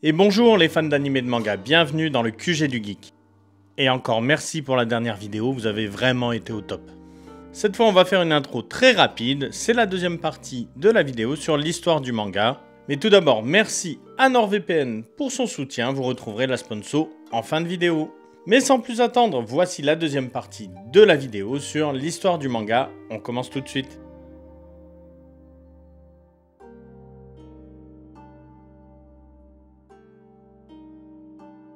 Et bonjour les fans d'anime et de manga, bienvenue dans le QG du Geek. Et encore merci pour la dernière vidéo, vous avez vraiment été au top. Cette fois on va faire une intro très rapide, c'est la deuxième partie de la vidéo sur l'histoire du manga. Mais tout d'abord, merci à NordVPN pour son soutien, vous retrouverez la sponsor en fin de vidéo. Mais sans plus attendre, voici la deuxième partie de la vidéo sur l'histoire du manga, on commence tout de suite.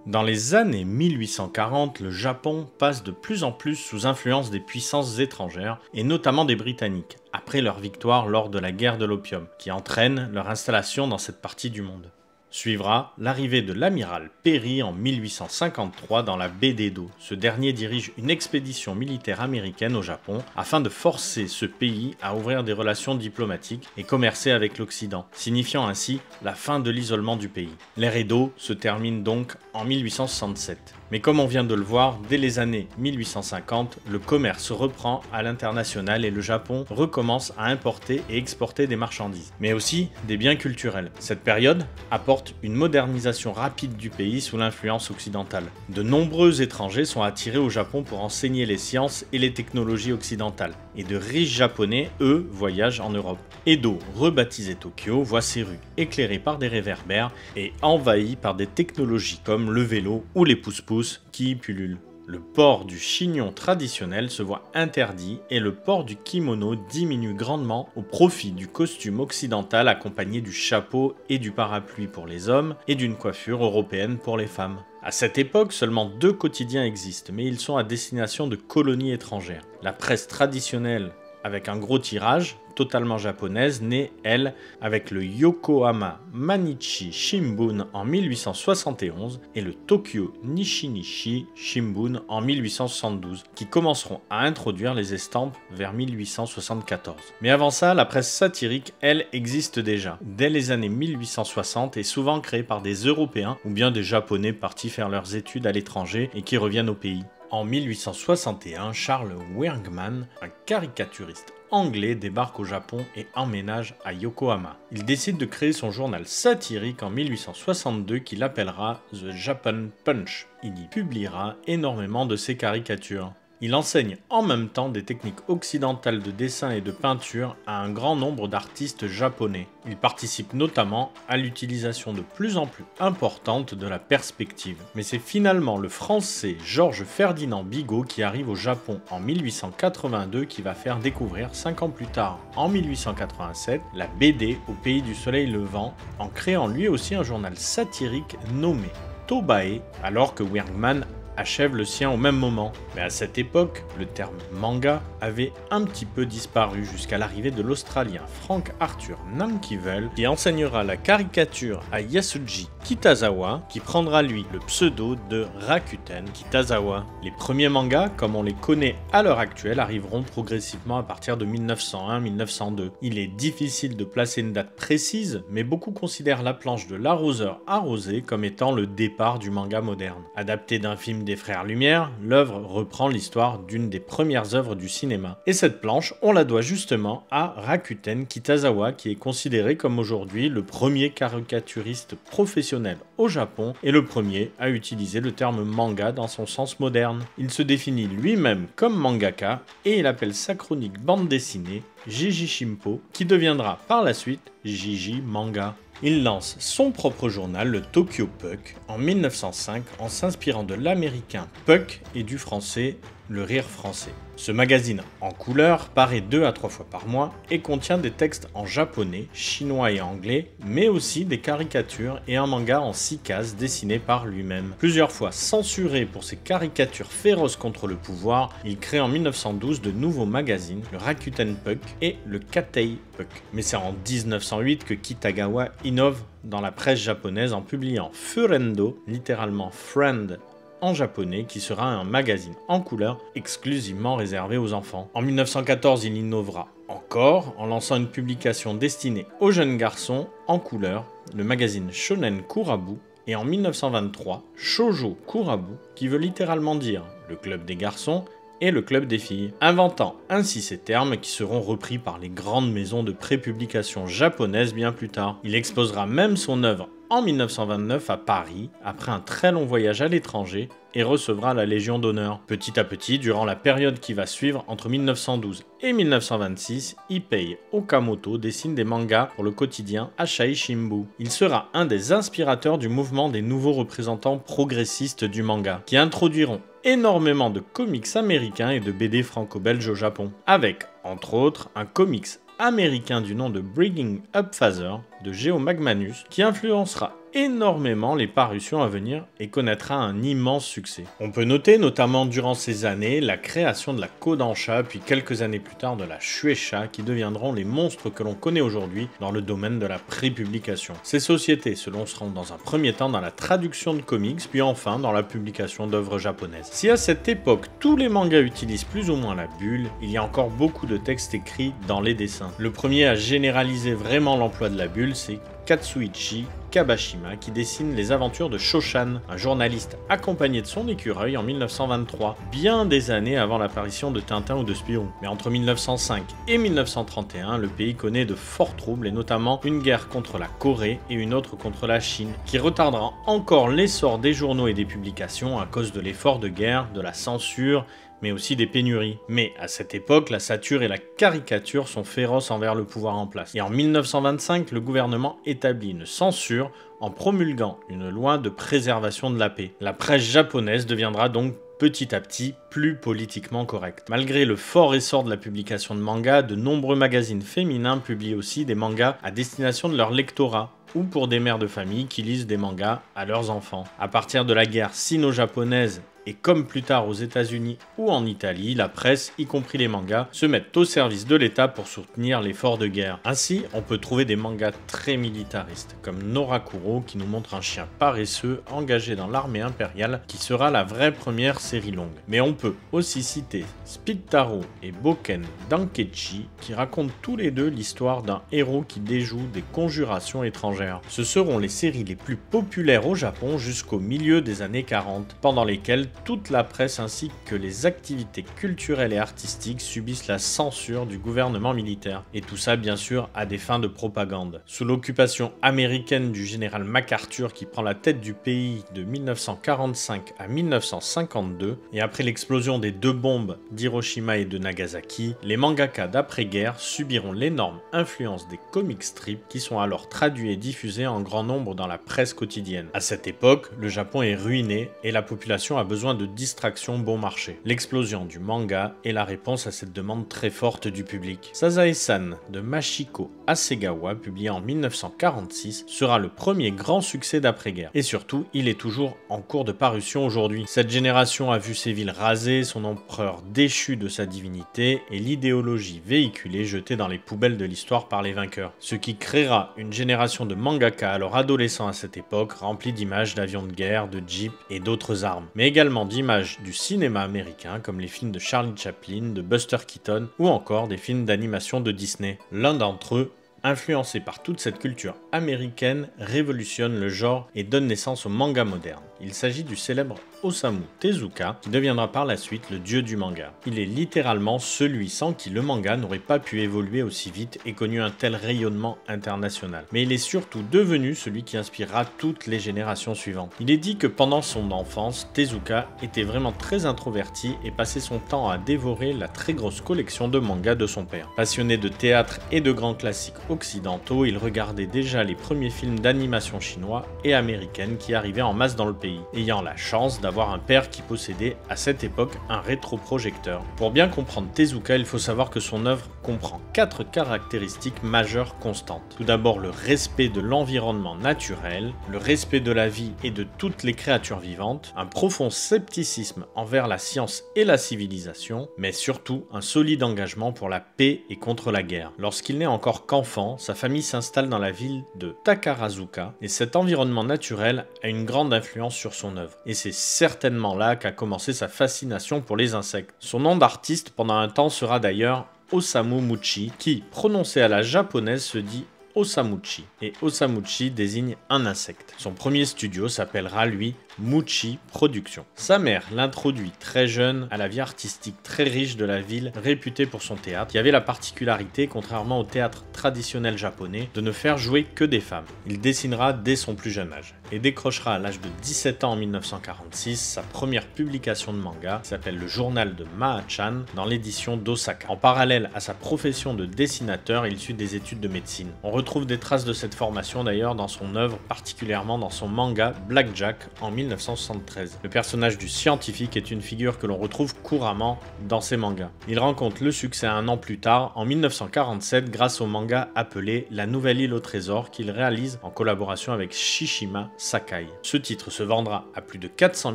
Dans les années 1840, le Japon passe de plus en plus sous influence des puissances étrangères, et notamment des Britanniques, après leur victoire lors de la guerre de l'opium, qui entraîne leur installation dans cette partie du monde. Suivra l'arrivée de l'amiral Perry en 1853 dans la baie d'Edo. Ce dernier dirige une expédition militaire américaine au Japon afin de forcer ce pays à ouvrir des relations diplomatiques et commercer avec l'Occident, signifiant ainsi la fin de l'isolement du pays. L'ère Edo se termine donc en 1867. Mais comme on vient de le voir, dès les années 1850, le commerce reprend à l'international et le Japon recommence à importer et exporter des marchandises, mais aussi des biens culturels. Cette période apporte une modernisation rapide du pays sous l'influence occidentale. De nombreux étrangers sont attirés au Japon pour enseigner les sciences et les technologies occidentales, et de riches japonais, eux, voyagent en Europe. Edo, rebaptisé Tokyo, voit ses rues éclairées par des réverbères et envahies par des technologies comme le vélo ou les pousse-pousse qui y pullulent. Le port du chignon traditionnel se voit interdit et le port du kimono diminue grandement au profit du costume occidental accompagné du chapeau et du parapluie pour les hommes et d'une coiffure européenne pour les femmes. À cette époque, seulement 2 quotidiens existent, mais ils sont à destination de colonies étrangères. La presse traditionnelle, avec un gros tirage, totalement japonaise, née, elle, avec le Yokohama Manichi Shimbun en 1871 et le Tokyo Nichinichi Shimbun en 1872, qui commenceront à introduire les estampes vers 1874. Mais avant ça, la presse satirique, elle, existe déjà, dès les années 1860 et souvent créée par des Européens ou bien des Japonais partis faire leurs études à l'étranger et qui reviennent au pays. En 1861, Charles Wingman, un caricaturiste anglais, débarque au Japon et emménage à Yokohama. Il décide de créer son journal satirique en 1862 qu'il appellera The Japan Punch. Il y publiera énormément de ses caricatures. Il enseigne en même temps des techniques occidentales de dessin et de peinture à un grand nombre d'artistes japonais. Il participe notamment à l'utilisation de plus en plus importante de la perspective. Mais c'est finalement le français Georges Ferdinand Bigot qui arrive au Japon en 1882 qui va faire découvrir 5 ans plus tard, en 1887, la BD au pays du soleil levant, en créant lui aussi un journal satirique nommé Tobae, alors que Wingman achève le sien au même moment. Mais à cette époque, le terme manga avait un petit peu disparu jusqu'à l'arrivée de l'Australien Frank Arthur Nankivel qui enseignera la caricature à Yasuji Kitazawa qui prendra lui le pseudo de Rakuten Kitazawa. Les premiers mangas, comme on les connaît à l'heure actuelle, arriveront progressivement à partir de 1901-1902. Il est difficile de placer une date précise, mais beaucoup considèrent la planche de l'arroseur arrosé comme étant le départ du manga moderne. Adapté d'un film des Frères Lumière, l'œuvre reprend l'histoire d'une des premières œuvres du cinéma. Et cette planche, on la doit justement à Rakuten Kitazawa, qui est considéré comme aujourd'hui le premier caricaturiste professionnel au Japon et le premier à utiliser le terme manga dans son sens moderne. Il se définit lui-même comme mangaka et il appelle sa chronique bande dessinée Jiji Shimpo, qui deviendra par la suite Jiji Manga. Il lance son propre journal, le Tokyo Puck, en 1905 en s'inspirant de l'américain Puck et du français Le Rire Français. Ce magazine en couleur paraît 2 à 3 fois par mois et contient des textes en japonais, chinois et anglais, mais aussi des caricatures et un manga en 6 cases dessiné par lui-même. Plusieurs fois censuré pour ses caricatures féroces contre le pouvoir, il crée en 1912 de nouveaux magazines, le Rakuten Puck et le Katei Puck. Mais c'est en 1908 que Kitagawa innove dans la presse japonaise en publiant Furendo, littéralement Friend en japonais, qui sera un magazine en couleur exclusivement réservé aux enfants. En 1914, il innovera encore en lançant une publication destinée aux jeunes garçons en couleur, le magazine Shonen Kurabu, et en 1923, Shoujo Kurabu, qui veut littéralement dire le club des garçons et le club des filles, inventant ainsi ces termes qui seront repris par les grandes maisons de prépublication japonaises bien plus tard. Il exposera même son œuvre en 1929 à Paris, après un très long voyage à l'étranger, et recevra la Légion d'honneur. Petit à petit, durant la période qui va suivre, entre 1912 et 1926, Ipei Okamoto dessine des mangas pour le quotidien Asahi Shimbun. Il sera un des inspirateurs du mouvement des nouveaux représentants progressistes du manga, qui introduiront énormément de comics américains et de BD franco-belges au Japon, avec, entre autres, un comics américain du nom de Bringing Up Father de Geo Magmanus, qui influencera énormément les parutions à venir et connaîtra un immense succès. On peut noter notamment durant ces années la création de la Kodansha, puis quelques années plus tard de la Shueisha, qui deviendront les monstres que l'on connaît aujourd'hui dans le domaine de la prépublication. Ces sociétés se lanceront dans un premier temps dans la traduction de comics, puis enfin dans la publication d'œuvres japonaises. Si à cette époque tous les mangas utilisent plus ou moins la bulle, il y a encore beaucoup de textes écrits dans les dessins. Le premier à généraliser vraiment l'emploi de la bulle, c'est Katsuichi Kabashima, qui dessine les aventures de Shoshan, un journaliste accompagné de son écureuil en 1923, bien des années avant l'apparition de Tintin ou de Spirou. Mais entre 1905 et 1931, le pays connaît de forts troubles, et notamment une guerre contre la Corée et une autre contre la Chine, qui retardera encore l'essor des journaux et des publications à cause de l'effort de guerre, de la censure, mais aussi des pénuries. Mais à cette époque, la satire et la caricature sont féroces envers le pouvoir en place. Et en 1925, le gouvernement établit une censure en promulguant une loi de préservation de la paix. La presse japonaise deviendra donc petit à petit plus politiquement correcte. Malgré le fort essor de la publication de mangas, de nombreux magazines féminins publient aussi des mangas à destination de leur lectorat, ou pour des mères de famille qui lisent des mangas à leurs enfants. À partir de la guerre sino-japonaise, et comme plus tard aux États-Unis ou en Italie, la presse, y compris les mangas, se mettent au service de l'État pour soutenir l'effort de guerre. Ainsi, on peut trouver des mangas très militaristes, comme Norakuro, qui nous montre un chien paresseux engagé dans l'armée impériale, qui sera la vraie première série longue. Mais on peut aussi citer Speed Taro et Boken Dankechi, qui racontent tous les deux l'histoire d'un héros qui déjoue des conjurations étrangères. Ce seront les séries les plus populaires au Japon jusqu'au milieu des années 40, pendant lesquelles toute la presse ainsi que les activités culturelles et artistiques subissent la censure du gouvernement militaire. Et tout ça, bien sûr, à des fins de propagande. Sous l'occupation américaine du général MacArthur, qui prend la tête du pays de 1945 à 1952, et après l'explosion des deux bombes d'Hiroshima et de Nagasaki, les mangakas d'après-guerre subiront l'énorme influence des comic strips qui sont alors traduits et diffusés en grand nombre dans la presse quotidienne. À cette époque, le Japon est ruiné et la population a besoin de distractions bon marché. L'explosion du manga est la réponse à cette demande très forte du public. Sazae-san de Machiko Hasegawa, publié en 1946, sera le premier grand succès d'après-guerre. Et surtout, il est toujours en cours de parution aujourd'hui. Cette génération a vu ses villes rasées, son empereur déchu de sa divinité et l'idéologie véhiculée jetée dans les poubelles de l'histoire par les vainqueurs. Ce qui créera une génération de mangaka alors adolescents à cette époque, remplie d'images d'avions de guerre, de jeeps et d'autres armes. Mais également d'images du cinéma américain comme les films de Charlie Chaplin, de Buster Keaton ou encore des films d'animation de Disney. L'un d'entre eux, influencé par toute cette culture américaine, révolutionne le genre et donne naissance au manga moderne. Il s'agit du célèbre Osamu Tezuka, qui deviendra par la suite le dieu du manga. Il est littéralement celui sans qui le manga n'aurait pas pu évoluer aussi vite et connu un tel rayonnement international. Mais il est surtout devenu celui qui inspirera toutes les générations suivantes. Il est dit que pendant son enfance, Tezuka était vraiment très introverti et passait son temps à dévorer la très grosse collection de mangas de son père. Passionné de théâtre et de grands classiques occidentaux, il regardait déjà les premiers films d'animation chinois et américaines qui arrivaient en masse dans le pays, ayant la chance d'avoir un père qui possédait à cette époque un rétroprojecteur. Pour bien comprendre Tezuka, il faut savoir que son œuvre comprend 4 caractéristiques majeures constantes. Tout d'abord, le respect de l'environnement naturel, le respect de la vie et de toutes les créatures vivantes, un profond scepticisme envers la science et la civilisation, mais surtout un solide engagement pour la paix et contre la guerre. Lorsqu'il n'est encore qu'enfant, sa famille s'installe dans la ville de Takarazuka et cet environnement naturel a une grande influence sur son œuvre. Et c'est certainement là qu'a commencé sa fascination pour les insectes. Son nom d'artiste pendant un temps sera d'ailleurs Osamu Muchi, qui, prononcé à la japonaise, se dit Osamuchi, et Osamuchi désigne un insecte. Son premier studio s'appellera lui Muchi Productions. Sa mère l'introduit très jeune à la vie artistique très riche de la ville, réputée pour son théâtre, qui avait la particularité, contrairement au théâtre traditionnel japonais de ne faire jouer que des femmes. Il dessinera dès son plus jeune âge et décrochera à l'âge de 17 ans en 1946 sa première publication de manga qui s'appelle le journal de Maa-chan dans l'édition d'Osaka. En parallèle à sa profession de dessinateur, il suit des études de médecine. On retrouve des traces de cette formation d'ailleurs dans son œuvre, particulièrement dans son manga Blackjack en 1973. Le personnage du scientifique est une figure que l'on retrouve couramment dans ses mangas. Il rencontre le succès un an plus tard, en 1947, grâce au manga appelé La Nouvelle Île au Trésor qu'il réalise en collaboration avec Shishima Sakai. Ce titre se vendra à plus de 400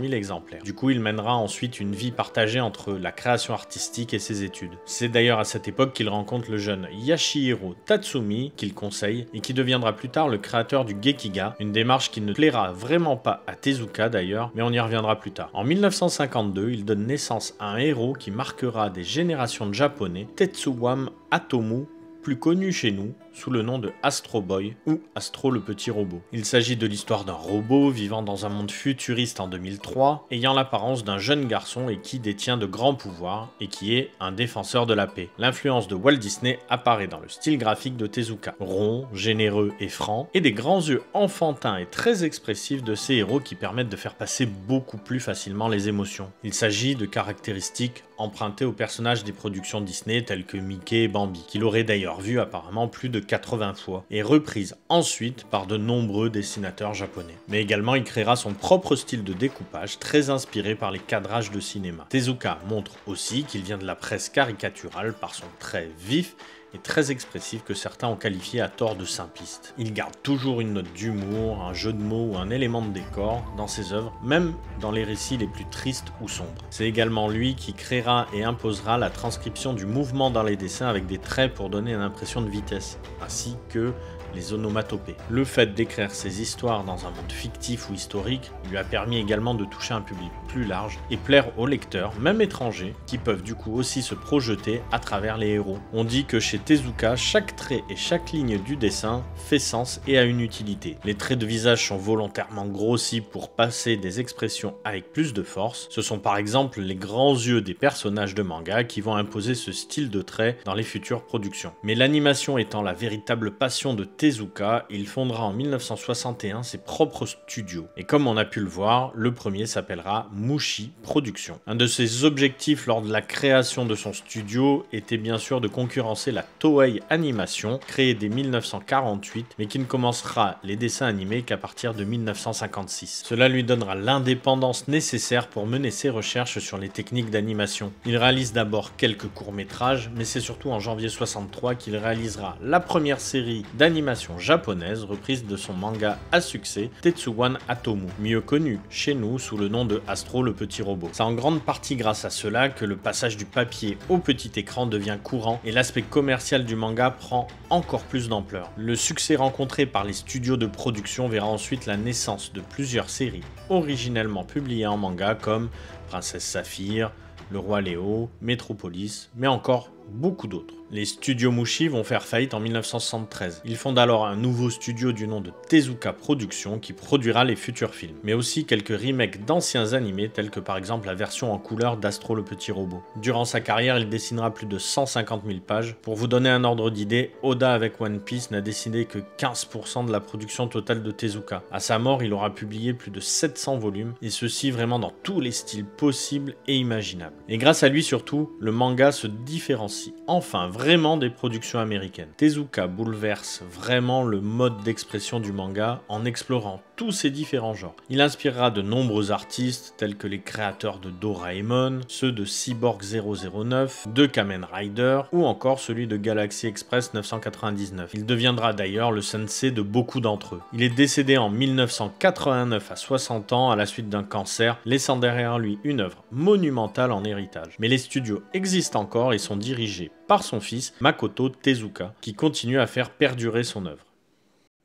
000 exemplaires. Du coup, il mènera ensuite une vie partagée entre la création artistique et ses études. C'est d'ailleurs à cette époque qu'il rencontre le jeune Yashihiro Tatsumi, qu'il conseille, et qui deviendra plus tard le créateur du Gekiga, une démarche qui ne plaira vraiment pas à Tezuka d'ailleurs, mais on y reviendra plus tard. En 1952, il donne naissance à un héros qui marquera des générations de Japonais, Tetsuwan Atomu, plus connu chez nous sous le nom de Astro Boy ou Astro le petit robot. Il s'agit de l'histoire d'un robot vivant dans un monde futuriste en 2003, ayant l'apparence d'un jeune garçon et qui détient de grands pouvoirs et qui est un défenseur de la paix. L'influence de Walt Disney apparaît dans le style graphique de Tezuka, rond, généreux et franc, et des grands yeux enfantins et très expressifs de ces héros qui permettent de faire passer beaucoup plus facilement les émotions. Il s'agit de caractéristiques empruntées aux personnages des productions Disney tels que Mickey et Bambi, qu'il aurait d'ailleurs vu apparemment plus de 80 fois, et reprise ensuite par de nombreux dessinateurs japonais. Mais également il créera son propre style de découpage très inspiré par les cadrages de cinéma. Tezuka montre aussi qu'il vient de la presse caricaturale par son trait vif et très expressif que certains ont qualifié à tort de simpliste. Il garde toujours une note d'humour, un jeu de mots ou un élément de décor dans ses œuvres, même dans les récits les plus tristes ou sombres. C'est également lui qui créera et imposera la transcription du mouvement dans les dessins avec des traits pour donner une impression de vitesse, ainsi que les onomatopées. Le fait d'écrire ses histoires dans un monde fictif ou historique lui a permis également de toucher un public plus large et plaire aux lecteurs, même étrangers, qui peuvent du coup aussi se projeter à travers les héros. On dit que chez Tezuka, chaque trait et chaque ligne du dessin fait sens et a une utilité. Les traits de visage sont volontairement grossis pour passer des expressions avec plus de force. Ce sont par exemple les grands yeux des personnages de manga qui vont imposer ce style de trait dans les futures productions. Mais l'animation étant la véritable passion de Tezuka, il fondera en 1961 ses propres studios. Et comme on a pu le voir, le premier s'appellera Mushi Productions. Un de ses objectifs lors de la création de son studio était bien sûr de concurrencer la Toei Animation, créée dès 1948, mais qui ne commencera les dessins animés qu'à partir de 1956. Cela lui donnera l'indépendance nécessaire pour mener ses recherches sur les techniques d'animation. Il réalise d'abord quelques courts-métrages, mais c'est surtout en janvier 63 qu'il réalisera la première série d'animation japonaise reprise de son manga à succès Tetsuwan Atomu, mieux connu chez nous sous le nom de Astro le petit robot. C'est en grande partie grâce à cela que le passage du papier au petit écran devient courant et l'aspect commercial du manga prend encore plus d'ampleur. Le succès rencontré par les studios de production verra ensuite la naissance de plusieurs séries originellement publiées en manga comme Princesse Saphir, Le Roi Léo, Metropolis, mais encore beaucoup d'autres. Les studios Mushi vont faire faillite en 1973. Ils fondent alors un nouveau studio du nom de Tezuka Productions qui produira les futurs films, mais aussi quelques remakes d'anciens animés tels que par exemple la version en couleur d'Astro le petit robot. Durant sa carrière, il dessinera plus de 150 000 pages. Pour vous donner un ordre d'idée, Oda avec One Piece n'a dessiné que 15% de la production totale de Tezuka. À sa mort, il aura publié plus de 700 volumes, et ceci vraiment dans tous les styles possibles et imaginables. Et grâce à lui surtout, le manga se différencie enfin vraiment des productions américaines. Tezuka bouleverse vraiment le mode d'expression du manga en explorant tous ces différents genres. Il inspirera de nombreux artistes tels que les créateurs de Doraemon, ceux de Cyborg 009, de Kamen Rider ou encore celui de Galaxy Express 999. Il deviendra d'ailleurs le sensei de beaucoup d'entre eux. Il est décédé en 1989 à 60 ans à la suite d'un cancer, laissant derrière lui une œuvre monumentale en héritage. Mais les studios existent encore et sont dirigés par son fils Makoto Tezuka, qui continue à faire perdurer son œuvre.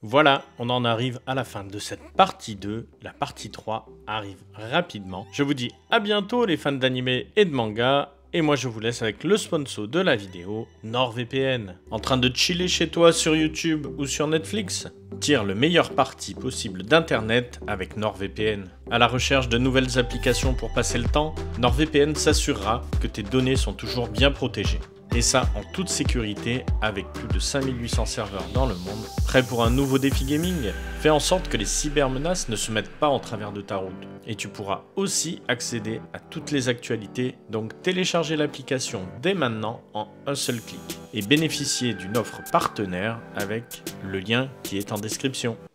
Voilà, on en arrive à la fin de cette partie 2, la partie 3 arrive rapidement. Je vous dis à bientôt les fans d'anime et de manga, et moi je vous laisse avec le sponsor de la vidéo, NordVPN. En train de chiller chez toi sur YouTube ou sur Netflix? Tire le meilleur parti possible d'internet avec NordVPN. À la recherche de nouvelles applications pour passer le temps, NordVPN s'assurera que tes données sont toujours bien protégées. Et ça en toute sécurité avec plus de 5800 serveurs dans le monde. Prêt pour un nouveau défi gaming? Fais en sorte que les cybermenaces ne se mettent pas en travers de ta route. Et tu pourras aussi accéder à toutes les actualités, donc télécharger l'application dès maintenant en un seul clic et bénéficier d'une offre partenaire avec le lien qui est en description.